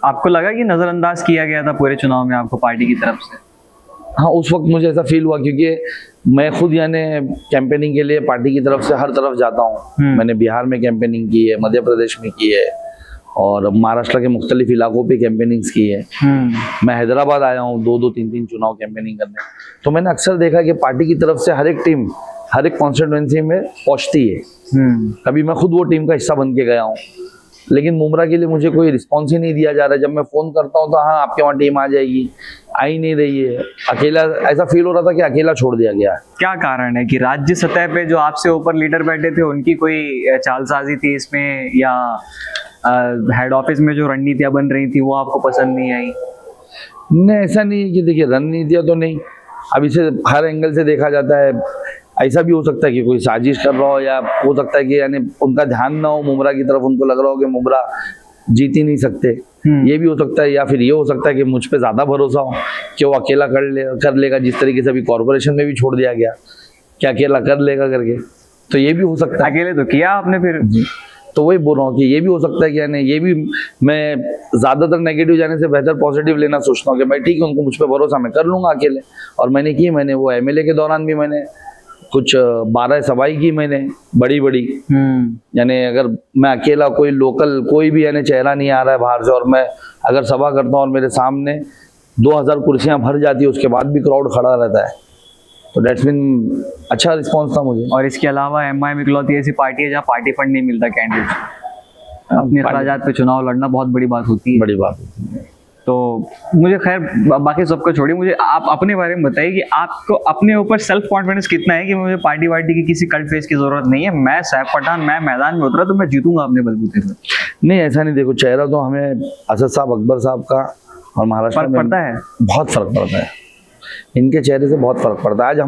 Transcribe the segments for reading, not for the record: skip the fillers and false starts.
आपको लगा कि नजरअंदाज किया गया था पूरे चुनाव में आपको पार्टी की तरफ से? हाँ, उस वक्त मुझे ऐसा फील हुआ क्योंकि मैं खुद यानी कैंपेनिंग के लिए पार्टी की तरफ से हर तरफ जाता हूँ। मैंने बिहार में कैंपेनिंग की है, मध्य प्रदेश में की है और महाराष्ट्र के मुख्तलिफ इलाकों पे कैंपेनिंग्स की है। मैं हैदराबाद आया हूँ 2-3 चुनाव कैंपेनिंग करने। तो मैंने अक्सर देखा कि पार्टी की तरफ से हर एक टीम हर एक कॉन्स्टिट्यूएंसी में पहुँचती है। कभी मैं खुद वो टीम का हिस्सा बन के गया हूँ, लेकिन मुमरा के लिए मुझे कोई रिस्पॉन्स ही नहीं दिया जा रहा है। जब मैं फ़ोन करता हूँ तो हाँ आपके वहाँ टीम आ जाएगी, आ ही नहीं रही है। अकेला, ऐसा फील हो रहा था कि अकेला छोड़ दिया गया है। क्या कारण है कि राज्य सतह पे जो आपसे ऊपर लीडर बैठे थे उनकी कोई चालसाजी थी इसमें, या हेड ऑफिस में जो रणनीतियां बन रही थी वो आपको पसंद नहीं आई? नहीं, ऐसा नहीं है कि देखिए रणनीतियाँ तो नहीं, अब इसे हर एंगल से देखा जाता है। ऐसा भी हो सकता है कि कोई साजिश कर रहा हो, या हो सकता है कि यानी उनका ध्यान ना हो मुमरा की तरफ, उनको लग रहा हो कि मुमरा जीत ही नहीं सकते। ये भी हो सकता है, या फिर ये हो सकता है कि मुझ पे ज्यादा भरोसा हो कि वो अकेला कर लेगा, जिस तरीके से अभी कॉर्पोरेशन में भी छोड़ दिया गया कि अकेला कर लेगा करके। तो ये भी हो सकता है। अकेले तो किया आपने फिर। तो वही बोल रहा हूँ कि ये भी हो सकता है कि यानी ये भी, मैं ज्यादातर नेगेटिव जाने से बेहतर पॉजिटिव लेना सोचता हूँ कि भाई ठीक है, उनको मुझ पे भरोसा, मैं कर लूंगा अकेले। और मैंने वो एमएलए के दौरान भी मैंने कुछ 12 सभाई की मैंने बड़ी यानी अगर मैं अकेला, कोई लोकल कोई भी यानी चेहरा नहीं आ रहा है बाहर से, और मैं अगर सभा करता हूँ और मेरे सामने 2000 कुर्सियां भर जाती है, उसके बाद भी क्राउड खड़ा रहता है, तो डेट्स मीन अच्छा रिस्पॉन्स था मुझे। और इसके अलावा एमआईएम इकलौती ऐसी पार्टी है जहाँ पार्टी फंड नहीं मिलता कैंडिडेट, अपने अखराजात पे चुनाव लड़ना बहुत बड़ी बात होती है। बड़ी बात होती है। तो मुझे खैर बाकी सबको छोड़िए, मुझे आप अपने बारे में बताइए कि आपको अपने ऊपर सेल्फ कॉन्फिडेंस कितना है कि मुझे पार्टी वार्टी की किसी कल्ट फेस की जरूरत नहीं है, मैं सैफ पठान, मैं मैदान में उतरा तो मैं जीतूंगा अपने बलबूते पे। नहीं, ऐसा नहीं। देखो, चेहरा तो हमें असद साहब, अकबर साहब का और महाराष्ट्र में पड़ता है, बहुत फर्क पड़ता है। इनके चेहरे से बहुत फर्क पड़ता है। आज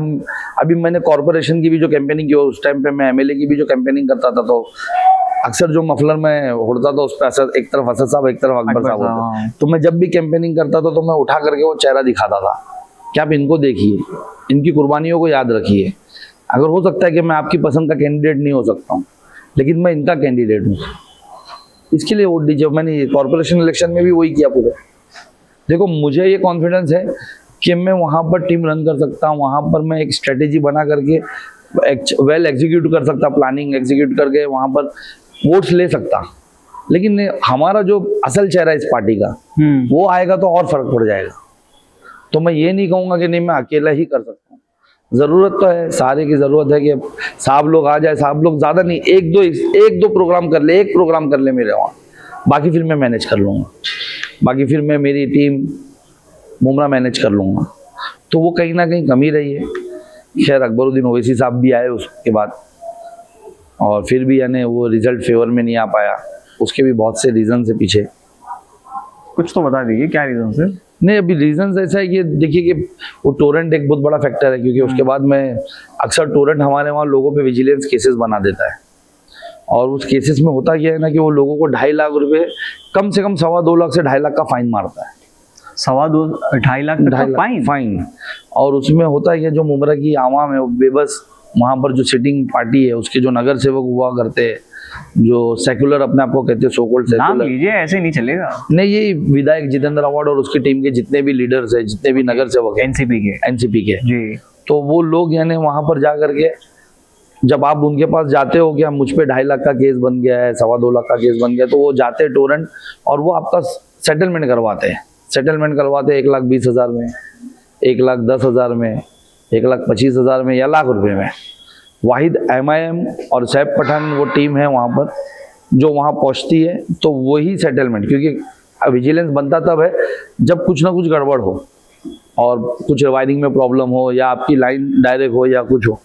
अभी मैंने कॉर्पोरेशन की भी जो कैंपेनिंग की, उस टाइम पे मैं एमएलए की भी जो कैंपेनिंग करता था, तो अक्सर जो मफलर में उड़ता था उस पर एक तरफ असद साहब, एक तरफ अकबर साहब होते। तो मैं जब भी कैंपेनिंग करता था तो मैं उठा करके वो चेहरा दिखाता था कि आप इनको देखिए, इनकी कुर्बानियों को याद रखिए। अगर हो सकता है कि मैं आपकी पसंद का कैंडिडेट नहीं हो सकता हूँ, लेकिन मैं इनका कैंडिडेट हूँ, इसके लिए वोट दीजिए। मैंने कॉर्पोरेशन इलेक्शन में भी वही किया पूरा। देखो, मुझे ये कॉन्फिडेंस है कि मैं वहाँ पर टीम रन कर सकता हूँ, वहाँ पर मैं एक स्ट्रेटेजी बना करके वेल एग्जीक्यूट कर सकता, प्लानिंग एग्जीक्यूट करके वहाँ पर वोट्स ले सकता। लेकिन हमारा जो असल चेहरा इस पार्टी का वो आएगा तो और फर्क पड़ जाएगा। तो मैं ये नहीं कहूँगा कि नहीं, मैं अकेला ही कर सकता हूँ। ज़रूरत तो है, सारे की ज़रूरत है कि साहब लोग आ जाए। साहब लोग ज़्यादा नहीं, एक दो प्रोग्राम कर ले, एक प्रोग्राम कर ले मेरे वहाँ, बाकी फिर मैं मैनेज कर लूँगा, बाकी फिर मैं मेरी टीम मुमरा मैनेज कर लूँगा। तो वो कहीं ना कहीं कमी रही है। खैर, अकबरुद्दीन ओवैसी साहब भी आए उसके बाद, और फिर भी यानी वो रिजल्ट फेवर में नहीं आ पाया। उसके भी बहुत से रीज़न है पीछे। कुछ तो बता दीजिए क्या रीज़न है? नहीं, अभी रीज़न ऐसा है कि देखिए कि वो टोरेंट एक बहुत बड़ा फैक्टर है, क्योंकि उसके बाद में अक्सर टोरेंट हमारे वहाँ लोगों पे विजिलेंस केसेस बना देता है, और उस केसेस में होता क्या है ना कि वो लोगों को 2.5 लाख रुपए, कम से कम 2.25 लाख से 2.5 लाख का फाइन मारता है। 2.5 लाख का फाइन। और उसमें होता है कि जो मुमरा की आवाम है वो बेबस, वहाँ पर जो सिटिंग पार्टी है उसके जो नगर सेवक हुआ करते हैं, जो सेक्युलर अपने आप को कहते हैं, सो कॉल्ड सेक्युलर, नाम लीजिए, ऐसे नहीं चलेगा। नहीं, ये विधायक जितेंद्र अवार्ड और उसकी टीम के जितने भी लीडर्स है, जितने भी नगर सेवक एनसीपी के जी, तो वो लोग यानी वहाँ पर जा करके, जब आप उनके पास जाते हो कि हम मुझ पे 2.5 लाख का केस बन गया है, 2.25 लाख का केस बन गया, तो वो जाते हैं टोरेंट और वो आपका सेटलमेंट करवाते हैं। 1,20,000 में, 1,10,000 में, 1,25,000 में, या लाख रुपए में। वाहिद एमआईएम और सैफ पठान वो टीम है वहाँ पर जो वहाँ पहुँचती है, तो वही सेटलमेंट, क्योंकि विजिलेंस बनता तब है जब कुछ ना कुछ गड़बड़ हो और कुछ वायरिंग में प्रॉब्लम हो, या आपकी लाइन डायरेक्ट हो, या कुछ हो,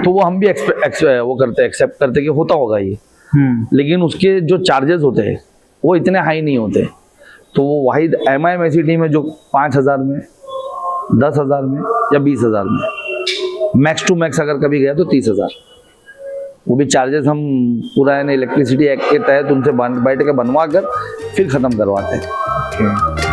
तो वो हम भी एक्सेप्ट करते कि होता होगा ये। लेकिन उसके जो चार्जेस होते हैं वो इतने हाई नहीं होते। तो वो वाहिद एमआईएम ऐसी टीम है जो 5,000 में, 10,000 में, या 20,000 में, मैक्स टू मैक्स अगर कभी गया तो 30,000, वो भी चार्जेस हम पूरा इलेक्ट्रिसिटी एक्ट के तहत उनसे बैठ के बनवा कर फिर ख़त्म करवाते हैं।